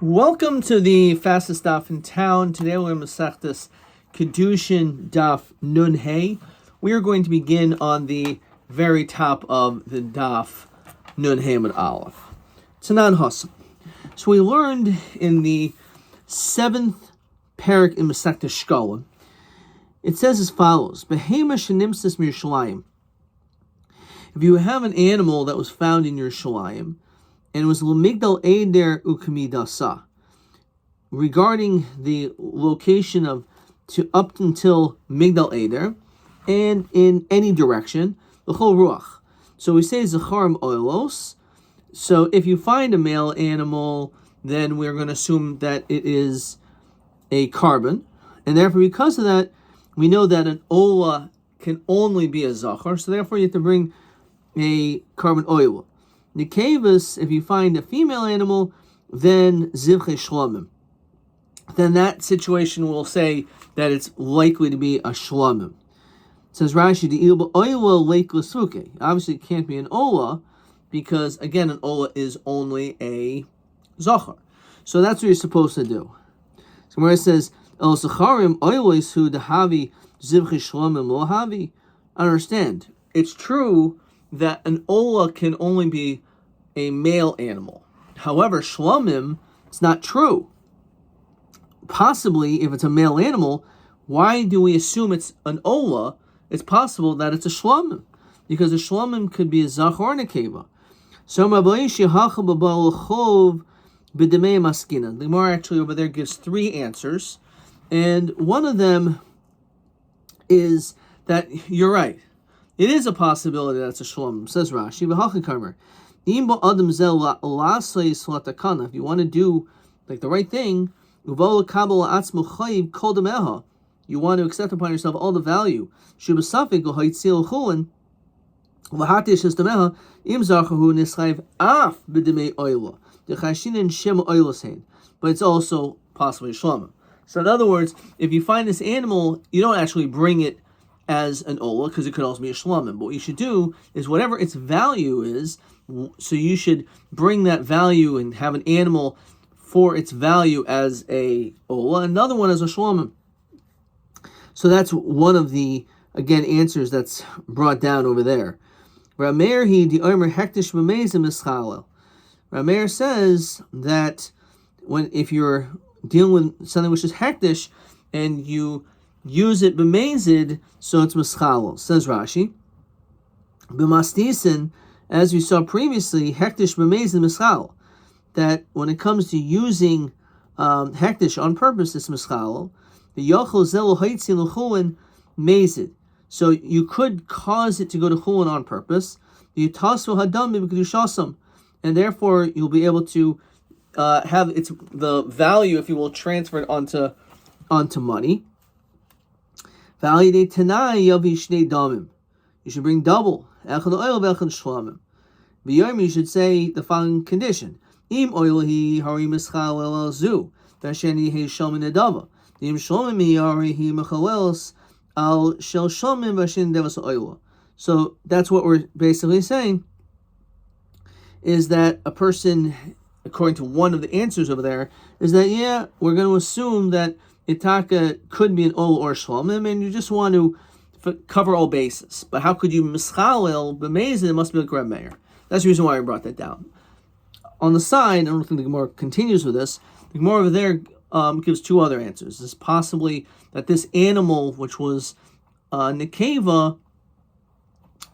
Welcome to the fastest daf in town. Today we're going to masech this Kiddushin daf Nun Hey. We are going to begin on the very top of the daf Nun Hey with Aleph. Tanan Hasan. So we learned in the 7th parak in Masechta Shkolim. It says as follows: Behema shenimsas miYerushalayim. If you have an animal that was found in Yerushalayim, and it was L'migdal Eider Ukamidasa, regarding the location of up until Migdal Eider, and in any direction, L'chol Ruach. So we say Zacharim Oilos. So if you find a male animal, then we're going to assume that it is a carbon, and therefore because of that, we know that an Ola can only be a Zachar, so therefore you have to bring a carbon oil. Nikavus, if you find a female animal, then Zivche Shlomim. Then that situation will say that it's likely to be a Shlomim. It says Rashi, the Oila Lake Lasuke. Obviously it can't be an Ola, because again an Ola is only a Zachar. So that's what you're supposed to do. So where it says El Zacharim Oilis Hu Dahavi Zivche Shlomim Lo Havi. Understand, it's true that an Ola can only be a male animal. However, Shlomim, it's not true. Possibly, if it's a male animal, why do we assume it's an Ola? It's possible that it's a Shlomim, because a Shlomim could be a Zachar and a Keva. So, the Gemara actually over there gives 3 answers, and one of them is that you're right. It is a possibility that it's a shlom. Says Rashi, if you want to do like the right thing, you want to accept upon yourself all the value. But it's also possibly shlom. So in other words, if you find this animal, you don't actually bring it as an Ola, because it could also be a Shlomim. But what you should do is whatever its value is, so you should bring that value and have an animal for its value as a Ola, another one as a Shlomim. So that's one of the, again, answers that's brought down over there. Rameir says that if you're dealing with something which is hektish, and you use it b'mezid, so it's mischalel. Says Rashi, b'mastisin, as we saw previously, hektish b'mezid mischalel. That when it comes to using hektish on purpose, it's mischalel. The yochel zelo haitzin l'chulin mezid. So you could cause it to go to chulin on purpose. The yitasu hadam b'kedushasam, and therefore you'll be able to have the value, if you will, transferred onto money. You should bring double. You should say the following condition: Im oilhi hari mischalel zu dasheni he shalmin nedava. Im shalmin hari he mechawelos al shel shalmin vashin devas oila. So that's what we're basically saying, is that a person, according to one of the answers over there, is that we're going to assume that Itaka could be an Ol or Shlomim, and you just want to cover all bases. But how could you mischalel b'mezid? It must be like Rabbi Meir. That's the reason why I brought that down. On the side, I don't think the Gemara continues with this. The Gemara over there gives 2 other answers. It's possibly that this animal, which was Nekeva,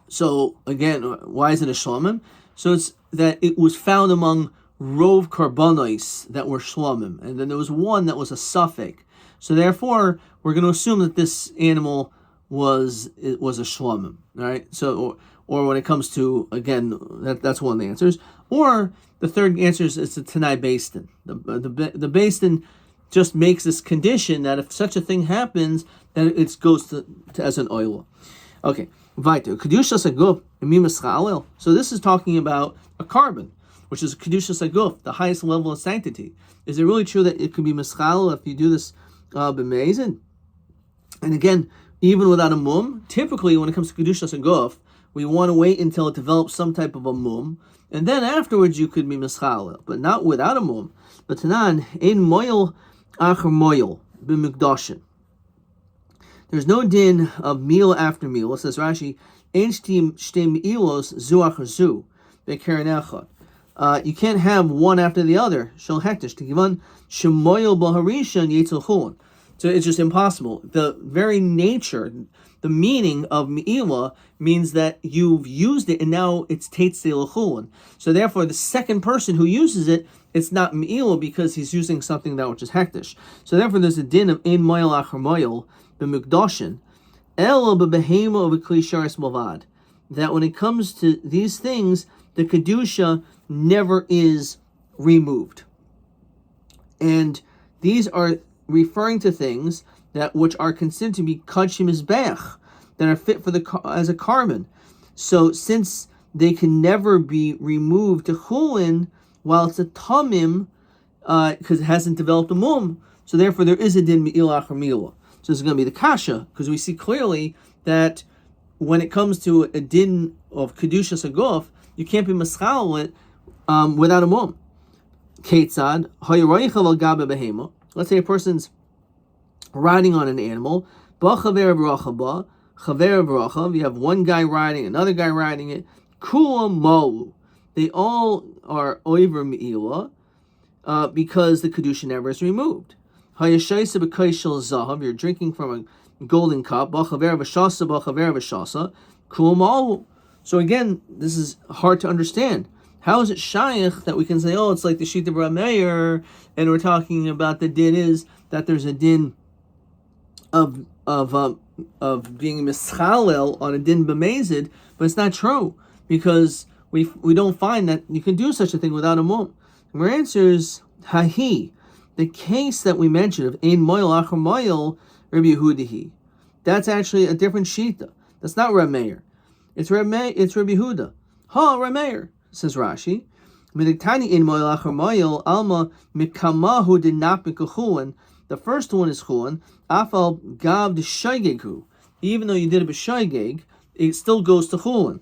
so again, why is it a Shlomim? So it's that it was found among Rov Karbonos that were Shlomim, and then there was one that was a suffix. So therefore, we're going to assume that this animal was a Shlomim. All right. So, or when it comes to, again, that's one of the answers. Or the third answer is it's a Tanai Basin. The Basin just makes this condition that if such a thing happens, then it goes to as an oil. Okay. So this is talking about a carbon, which is Kiddushin Saguf, the highest level of sanctity. Is it really true that it can be mischal if you do this b'mezid? And again, even without a mum, typically when it comes to Kiddushin Saguf, we want to wait until it develops some type of a mum, and then afterwards you could be mischalel, but not without a mum. But tanan ein moil acher moil b'mikdashin. There's no din of meal after meal. It says Rashi, ein shtem me'ilos zu acher zu be'keren echad. You can't have one after the other. Shel hektish tikivan shemoil b'harishan yetzel chulin. So it's just impossible. The very nature, the meaning of me'ilah means that you've used it and now it's teitze l'chulin. So therefore, the second person who uses it, it's not me'ilah because he's using something that which is hektish. So therefore, there's a din of ein moil acher moil b'mikdashin ela b'behema of a kli sharis malvad. That when it comes to these things, the kedusha never is removed. And these are referring to things that which are considered to be kachim mizbech, that are fit for as a carbon. So since they can never be removed to chulin while it's a tamim, because it hasn't developed a mum, so therefore there is a din me'ilah acher me'ilah. So this is going to be the kasha, because we see clearly that when it comes to a din of kedushas aguf, you can't be maschal it without a mum. Ketzad hayaroichav al gabe behema. Let's say a person's riding on an animal. Ba chaver b'racha. You have one guy riding, another guy riding it. Kula molu. They all are over me'ilah because the kedusha never is removed. Hayashaisa b'kaishel zahav. You're drinking from a golden cup. Ba chaver b'shasa. Kula molu. So again, this is hard to understand. How is it shaykh that we can say, oh, it's like the sheet of Rabbi, and we're talking about the din is that there's a din of being mischalel on a din b'mezid, but it's not true because we don't find that you can do such a thing without a mum. And our answer is hahi, the case that we mentioned of ein moil acher moil Rabbi Yehudahi. That's actually a different shita. That's not Rabbi Meir. It's Rabbi Yehuda. Ha, Rabbi Meir. Says Rashi, alma mikamahu did not b'kachulin. The first one is chulin. Afal gav de shaygegu. Even though you did it b'shaygeg, it still goes to chulin.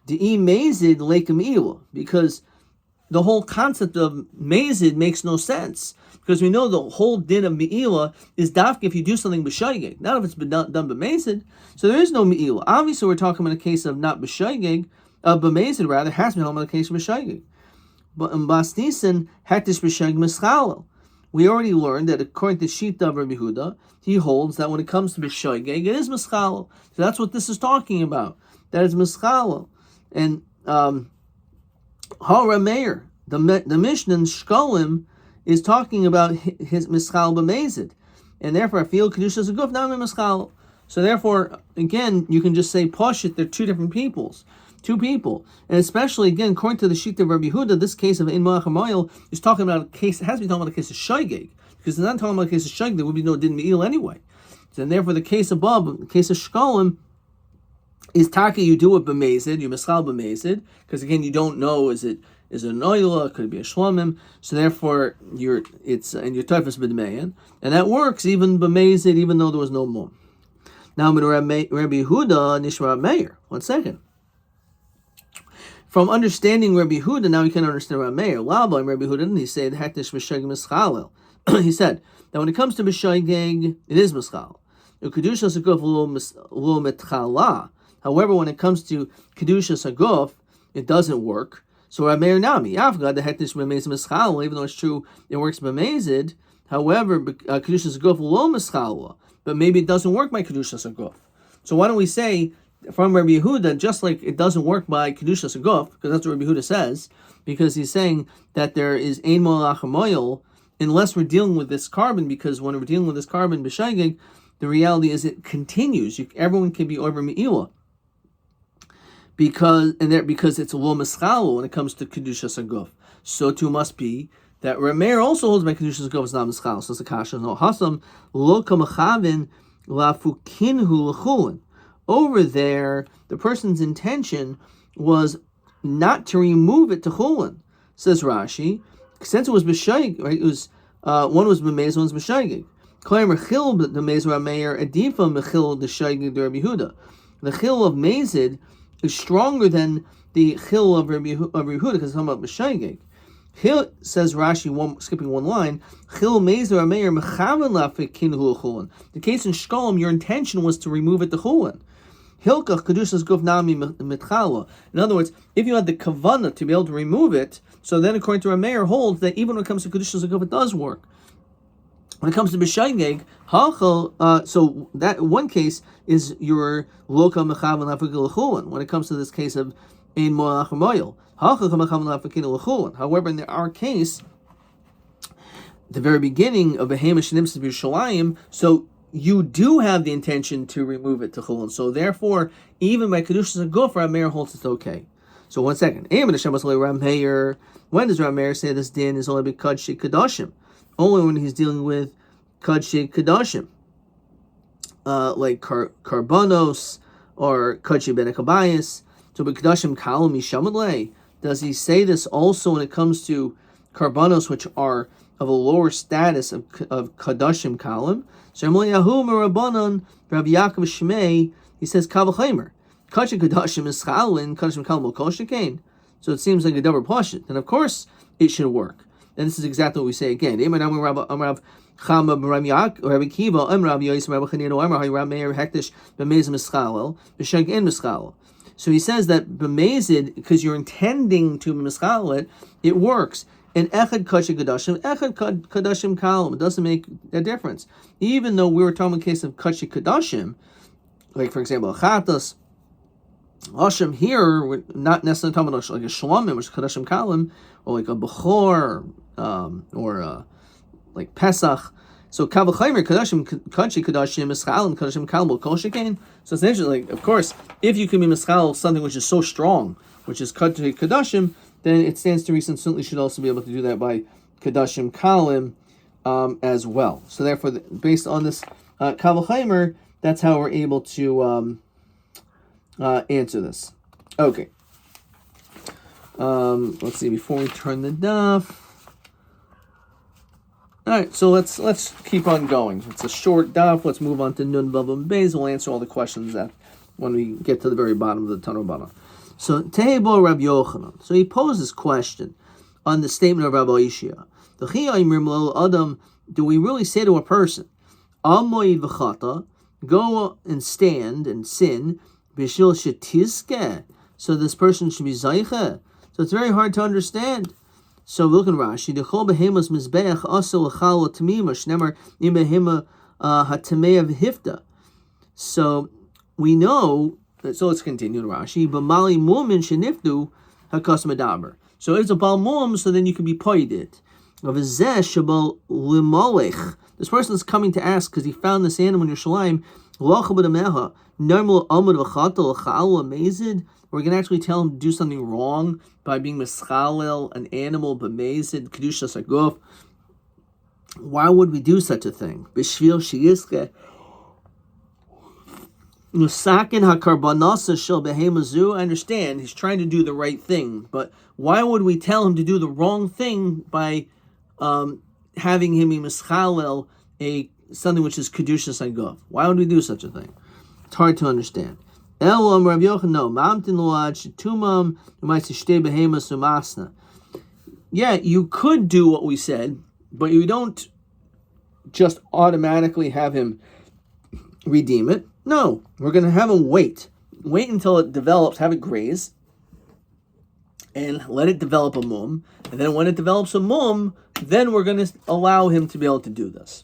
De'i mezid leikem ilah, because the whole concept of mezid makes no sense. Because we know the whole din of me'ilah is dafka if you do something b'shaygeg, not if it's been done b'mezid. So there is no me'ilah. Obviously, we're talking about a case of not b'shaygeg. B'mezid rather has to be home in the case of b'shaygeg. But in Basnisen hektish b'shaygeg mischalel. We already learned that according to Shita of Rabbi Yehuda, he holds that when it comes to b'shaygeg, it is mischalel. So that's what this is talking about. That is mischalel. And Ha Rameir, the Mishnah in Shkolim is talking about his mischal b'mezid, and therefore I feel kedusha is a guf now mischal. So therefore, again, you can just say pashit. They're two different peoples. Two people, and especially again, according to the sheet of Rabbi Yehuda, this case of ein moil acher moil is talking about a case. It has to be talking about a case of shaygeg, because it's not talking about a case of shaygeg. There would be no din me'il anyway. So, and therefore, the case above, the case of shkolim, is taka. You do it b'mezid, you mischal b'mezid, because again, you don't know is it an oila, could it be a shlomim. So therefore, it's and your typhus b'dmeyan, and that works even b'mezid, even though there was no mum. Now, with Rabbi Yehuda nishma Meir. 1 second. From understanding Rabbi Yehuda, now we can understand Rabbi Meir. Laba, Rabbi Yehuda didn't he say the hektish b'shaygeg mischalel? He said that when it comes to b'shaygeg, it is mischal. Kedushas aguf lo metchala. However, when it comes to kedushas aguf, it doesn't work. So Rabbi Meir nami afgad the hektish b'mezid mischal, even though it's true it works b'mezid. However, kedushas aguf lo mischala, but maybe it doesn't work by kedushas aguf. So why don't we say from Rabbi Yehuda, just like it doesn't work by kedushas aguf, because that's what Rabbi Yehuda says, because he's saying that there is ein moil acher moil, unless we're dealing with this carbon, because when we're dealing with this carbon b'shaygeg, the reality is it continues. Everyone can be over me'ilah, because it's a lo mischal when it comes to kedushas aguf. So too must be that Rabbi Meir also holds by kedushas aguf is not mischal. So it's a kasha. No hasam lo kamachavin lafukinhu l'chulin. Over there, the person's intention was not to remove it to chulin. Says Rashi, since it was b'shaygeg, right? It was one was b'mezid, one was b'shaygeg. Klaim rechil the mezid Rameir adifa mechil the shaygeg the Rabbi Yehuda. The chil of mezid is stronger than the chil of Rabbi Yehuda, because it's talking about B'shaygeg. Chil, says Rashi, skipping one line, Chil mezer ameir mechaven lafik kinhu chulin. The case in Shkolm, your intention was to remove it to chulin. Hilkach kedushas guf nami mitchala. In other words, if you had the kavanah to be able to remove it, so then according to Rameir holds that even when it comes to kedushas guf, it does work. When it comes to b'shaygeg, so that one case is your loka mechaven lafik l'chulin. When it comes to this case of ein mo'ach mo'il, however, in our case, the very beginning of Behema Shenimsa B'Yerushalayim, so you do have the intention to remove it to chulin. So therefore, even by kedushas guf, Rameir holds it's okay. So 1 second. When does Rameir say this din is only because she kedoshim? Only when he's dealing with kadshei kedoshim, like karbanos or kadshei ben akabayis. So b'kedoshim kalam mishamadlei. Does he say this also when it comes to karbanos, which are of a lower status of kadoshim kalam? So Yahu Merabanan Rabbi Yaakov Shmei, he says kavachimer kadshei kedoshim is chalin kadoshim kalam kol shekain. So it seems like a double pashut, and of course it should work. And this is exactly what we say again. So he says that b'mezid, because you're intending to mischal it, it works. And echad kadshei kadashim, echad kadashim kalam. It doesn't make a difference. Even though we were talking in the case of kadshei kadashim, like for example, chatas, Hashem here, we're not necessarily talking about like a shlomim, which is kadashim kalam, or like a bechor, or like Pesach. So kavachaymer kadashim kadshi kadashim mischal kadashim kalam kol shekain. So it's interesting. Like, of course, if you can be mischal something which is so strong, which is kadashim, then it stands to reason certainly should also be able to do that by kadashim kalim as well. So therefore, based on this kavachaymer, that's how we're able to answer this. Okay. Let's see, before we turn the daf. Alright, so let's keep on going. It's a short daf. Let's move on to Nun Vav and Beis. We'll answer all the questions that when we get to the very bottom of the Tanur Bana. So Tehebo Rabbi Yochanan. So he posed this question on the statement of Rabbi Ishia. Adam, do we really say to a person, Amoid v'chata, go and stand and sin, b'shil shetizke, so this person should be zayche? So it's very hard to understand. So look in Rashi. Dechol behemas mizbeach also l'chal l'tamima shnemar im behema hatamei v'hifta. So we know. So let's continue in Rashi. B'mali mu'min shenifdu hakas medaber. So if it's a bal mu'm, so then you can be poided. Of a zeh shabal limolech. This person is coming to ask because he found this animal in Yerushalayim. Locha b'dameha normal amud v'chata l'chal l'mezid. We're going to actually tell him to do something wrong by being mischalel, an animal, b'mezid, kedushas aguf. Why would we do such a thing? B'shvil sheyiske. Nusakin hakarbanasa shel behemazu. I understand, he's trying to do the right thing, but why would we tell him to do the wrong thing by having him be mischalel, something which is kedushas aguf? Why would we do such a thing? It's hard to understand. Yeah, you could do what we said, but you don't just automatically have him redeem it. No, we're going to have him wait until it develops, have it graze, and let it develop a mum. And then when it develops a mum, then we're going to allow him to be able to do this.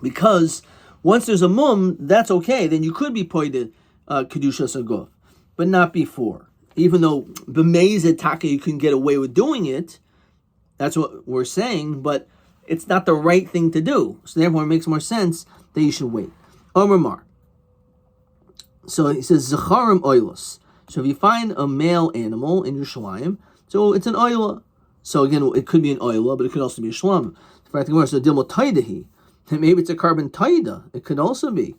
Because once there's a mum, that's okay. Then you could be pointed kedushas aguf, but not before. Even though b'mezid taka you can get away with doing it, that's what we're saying. But it's not the right thing to do. So therefore, it makes more sense that you should wait. Omer Mar. So he says zacharim oilos. So if you find a male animal in Yerushalayim, so it's an oila. So again, it could be an oila, but it could also be a shlam. So dilmo taidahi. Maybe it's a carbon taida. It could also be.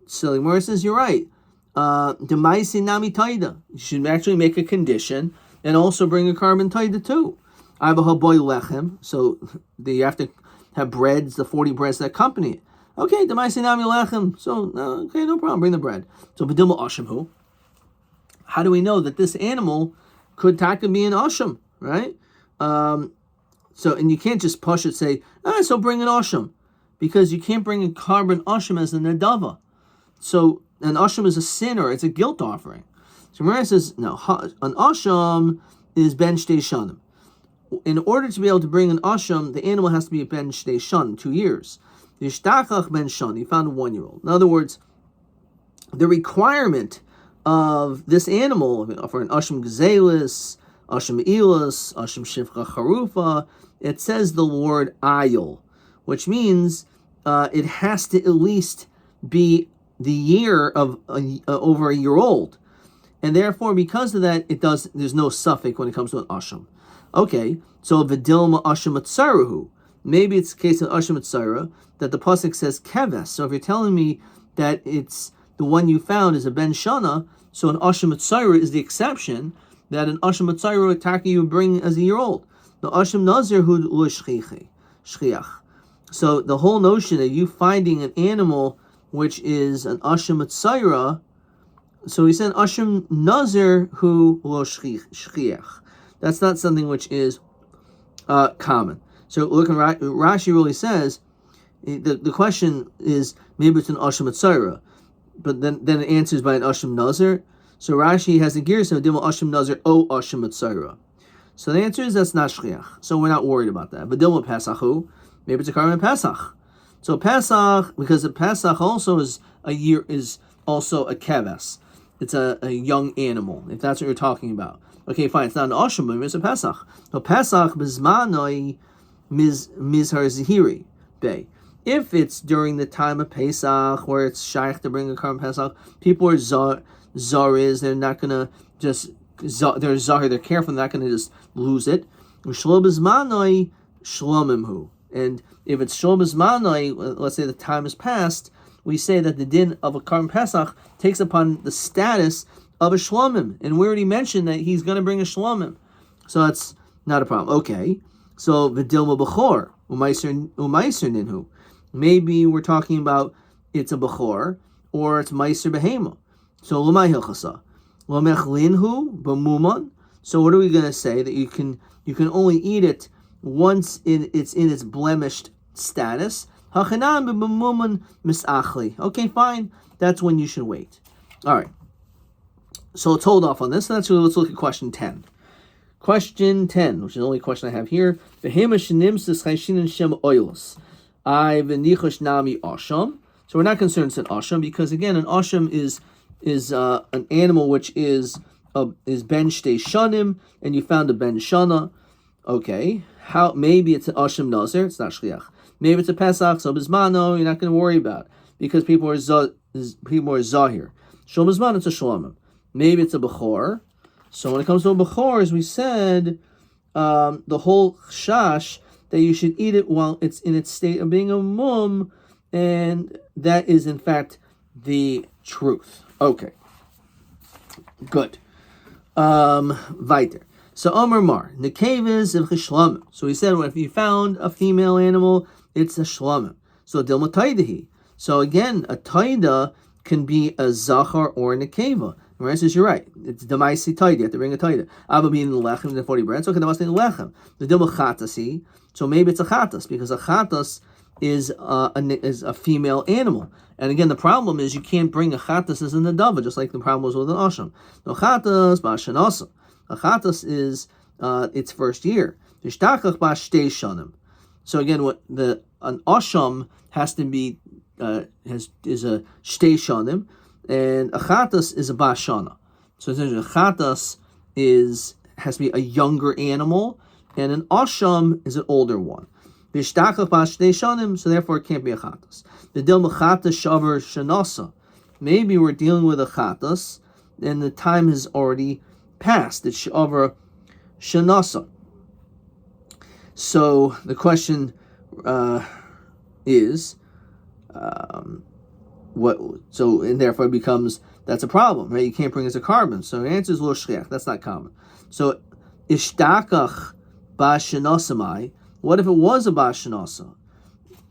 So the Gemara says, you're right. Demaisi nami taida. You should actually make a condition and also bring a carbon taida too. I have a haboy lechem. So you have to have breads, the 40 breads that accompany it. Okay, demaisi nami lechem. So, okay, no problem. Bring the bread. So, v'dilma ashemhu. how do we know that this animal could taka be an asham, right? So, and you can't just push it, say, so bring an asham, because you can't bring a carbon asham as a nadava. So, an asham is a sin, or it's a guilt offering. So, Gemara says, no, an asham is ben shtei shanim. In order to be able to bring an asham, the animal has to be a ben shtei shanim, 2 years. Yishtakach ben shan, he found a 1-year-old. In other words, the requirement of this animal for an asham gazelis, asham ilas, asham shifcha charufa, it says the word ayil, which means it has to at least be the year of over a year old, and therefore because of that, there's no suffix when it comes to an asham. Okay, so v'dilma asham atzaruhu. Maybe it's the case of asham atzara that the pasuk says keves. So if you're telling me that it's the one you found is a ben shana, so an asham atzara is the exception, that an asham atzara attack you bring as a year old. The asham nazir hu shchiach. So the whole notion of you finding an animal which is an asham atzara, so he said asham nazir hu lo shchiach. That's not something which is common. So look, Rashi really says the question is maybe it's an asham atzara, but then it answers by an asham nazir. So Rashi has the gear, so dimel asham nazir o asham atzara. So the answer is that's not shchiach. So we're not worried about that. But dimel pesachu, maybe it's a carbon pesach. So pesach, because the pesach also is also a keves. It's a young animal, if that's what you're talking about. Okay, fine, it's not an asham, but it's a pesach. So pesach bizmanoi mizhar zihiri bay. If it's during the time of Pesach, where it's shaykh to bring a carbon pesach, people are zariz, they're not gonna just they're zahir, they're careful, they're not gonna just lose it. Shlom bizmanoi shlomimhu. And if it's shlom bizmanoi, let's say the time has passed, we say that the din of a carbon pesach takes upon the status of a shlomim, and we already mentioned that he's going to bring a shlomim, so that's not a problem. Okay, so v'dilma b'chor u'maiser ninhu. Maybe we're talking about it's a b'chor or it's maiser behema. So l'may hilchasa l'mech linhu b'muman. So what are we going to say, that you can only eat it once it's in its blemished status? Hachanan b'muman misachli. Okay, fine. That's when you should wait. All right. So let's hold off on this. Let's look at question 10. Question 10, which is the only question I have here. So we're not concerned it's an asham, because again, an asham is an animal which is ben shtei shanim, and you found a ben shana. Okay, maybe it's an asham nazir. It's not shliach. Maybe it's a pesach. So bizmano, you're not going to worry about it, because people are zahir. Shom bizmano, it's a shlomim. Maybe it's a bechor. So when it comes to a bechor, as we said, the whole chash that you should eat it while it's in its state of being a mum, and that is in fact the truth. Okay, good. Weiter. So Omer Mar nekeves of chishlamim. So he said, well, if you found a female animal, it's a shlamim. So dilma taidahi. So again, a taida can be a zachar or a nekeva. Right, says you're right. It's demaisi taida. You have to bring a taida. Abba being the lechem, the 40 bread. So can the lechem. The dilma chatasi. So maybe it's a chatas, because a chatas is a female animal. And again, the problem is you can't bring a chatas as a nadava, just like the problem was with an asham. No chatas b'ashanasa. A chatas is its first year. Tishtachach b'ashtei shanim. So again, an asham has to be is a shtei shanim. And a chatas is a bashana. So essentially, a chatas has to be a younger animal, and an asham is an older one. So therefore it can't be a chatas. The dilma chatas shavar shanasa. Maybe we're dealing with a chatas, and the time has already passed. It's shavar shanasa. So the question is, and therefore it becomes, that's a problem, right? You can't bring as a carbon. So the answer is lo shchiach. That's not common. So ishtakach ba'shanasamai. What if it was a ba'shanasa?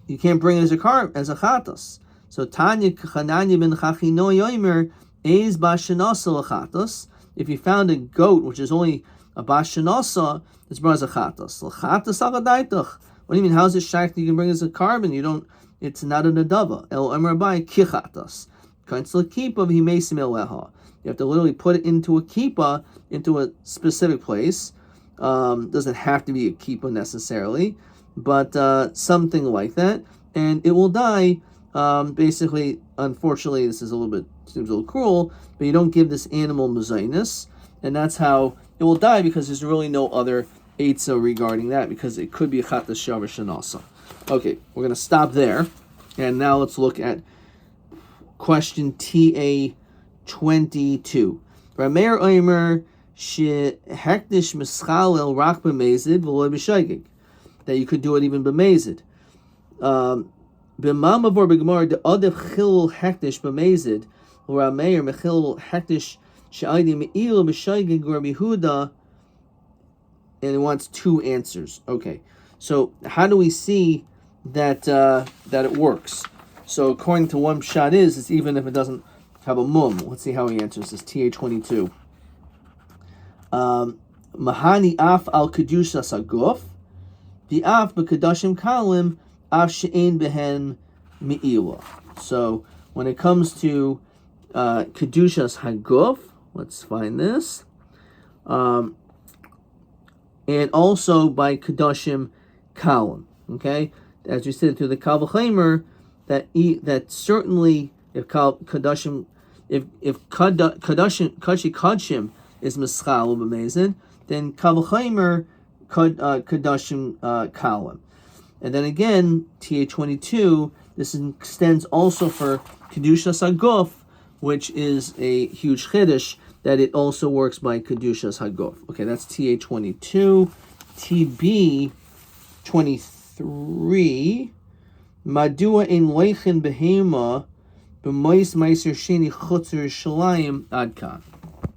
You can't bring it as a chatas. So Tanya Chananya ben Chachino Yomer is ba'shanasa l'chatas. if you found a goat which is only a bashanasa, it's brought as a chatas. What do you mean? How is it shaykh that you can bring as a carbon? You don't. It's not a nadava. El Amar Rabbi kichatas. Kainzel kippah v'himesim eleha. You have to literally put it into a kippah, into a specific place. Doesn't have to be a kippah necessarily, but something like that, and it will die. Basically, unfortunately, this is seems a little cruel, but you don't give this animal mezainis, and that's how it will die, because there's really no other eitzah regarding that, because it could be a chatas shavash and also. Okay, we're going to stop there, and now let's look at question TA 22. Rameir Omer she hektish mischalel rak b'mezid v'loy b'shaygig, that you could do it even b'mezid. B'mam avor b'gemar de adef chilul hektish b'mezid Rameir mechilul hektish she'aydi me'il b'shaygig Rabbi Yehuda, and it wants two answers. Okay, so how do we see that it works? So according to one shot it's even if it doesn't have a mum. Let's see how he answers this. TA 22. Mahani af al kedushas haguf, the af b'kedashim kalim af she'ein behen me'ila. So when it comes to kedushas haguf, let's find this. And also by kedushim kalim. Okay, as we said through the Kal V'Chomer, that certainly if Kadashim, if Kadashim is Mischal b'mezid, then Kal V'Chomer Kadashim Kalim. And then again, TA 22, this extends also for Kedushas Haguf, which is a huge chiddush, that it also works by Kedushas Haguf. Okay, that's TA 22. TB 23. Madua in leichin behema b'mois meiser sheni chutzer shalayim adkan.